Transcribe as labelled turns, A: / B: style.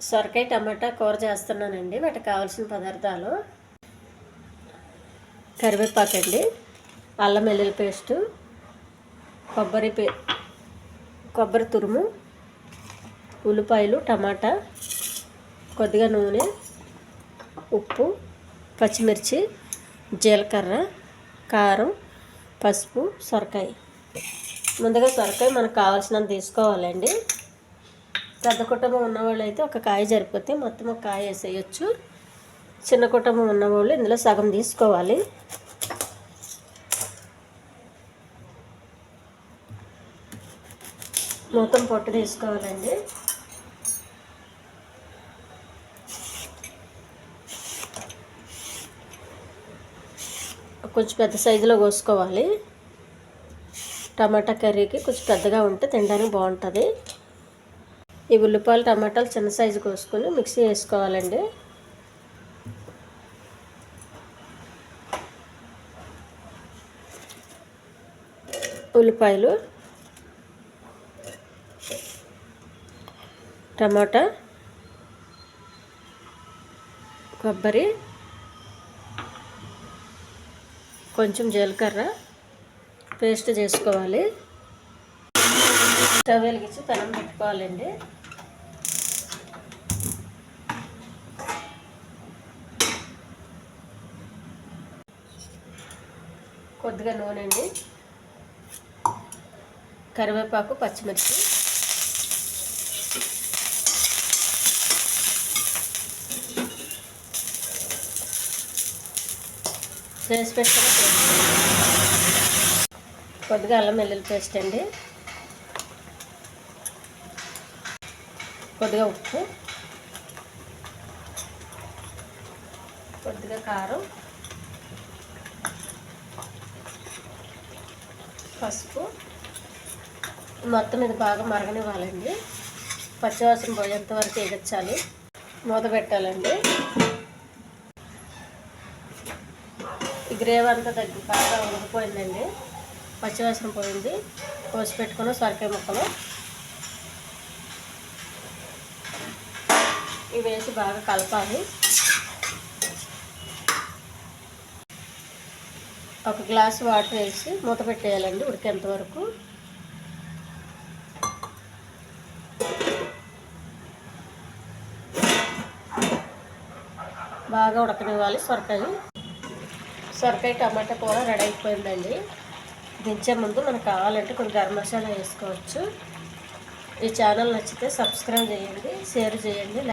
A: సొరకాయ టమాటా కూర చేస్తున్నానండి. వాటికి కావాల్సిన పదార్థాలు: కరివేపాకండి, అల్లం వెల్లుల్లి పేస్టు, కొబ్బరి తురుము, ఉల్లిపాయలు, టమాటా, కొద్దిగా నూనె, ఉప్పు, పచ్చిమిర్చి, జీలకర్ర, కారం, పసుపు, సొరకాయ. ముందుగా సొరకాయ మనకు కావాల్సినంత తీసుకోవాలండి. పెద్ద కుటుంబం ఉన్నవాళ్ళు అయితే ఒక కాయ సరిపోతే మొత్తం ఒక కాయ వేసేయచ్చు. చిన్న కుటుంబం ఉన్నవాళ్ళు ఇందులో సగం తీసుకోవాలి. మొత్తం పొట్టు తీసుకోవాలండి. కొంచెం పెద్ద సైజులో కోసుకోవాలి. టమాటా కర్రీకి కొంచెం పెద్దగా ఉంటే తినడానికి బాగుంటుంది. ఈ ఉల్లిపాయలు టమాటాలు చిన్న సైజు కోసుకొని మిక్సీ వేసుకోవాలండి. ఉల్లిపాయలు, టమాటా, కొబ్బరి, కొంచెం జీలకర్ర పేస్ట్ చేసుకోవాలి. స్టవ్ వెలిగించి పెనం పెట్టుకోవాలండి. కొద్దిగా నూనె అండి, కరివేపాకు, పచ్చిమిర్చి, చేసి పెట్టుకున్న పేస్ట్, కొద్దిగా అల్లం వెల్లుల్లి పేస్ట్ అండి, కొద్దిగా ఉప్పు, కొద్దిగా కారం, పసుపు. మొత్తం ఇది బాగా మరగనివ్వాలండి. పచ్చివాసన పోయేంత వరకు ఎగచ్చాలి. మూత పెట్టాలండి. ఈ గ్రేవీ అంతా బాగా ఉడికిపోయిందండి. పచ్చివాసన పోయింది. కోసి పెట్టుకున్న సొరకాయ ముక్కలు ఇవి వేసి బాగా కలపాలి. ఒక గ్లాసు వాటర్ వేసి మూత పెట్టేయాలండి ఉడికేంత వరకు. బాగా ఉడకనివ్వాలి. సొరకాయ టమాటా కూర రెడీ అయిపోయిందండి. దించే ముందు మనకు కావాలంటే కొంచెం గరం మసాలా వేసుకోవచ్చు. ఈ ఛానల్ నచ్చితే సబ్స్క్రైబ్ చేయండి, షేర్ చేయండి.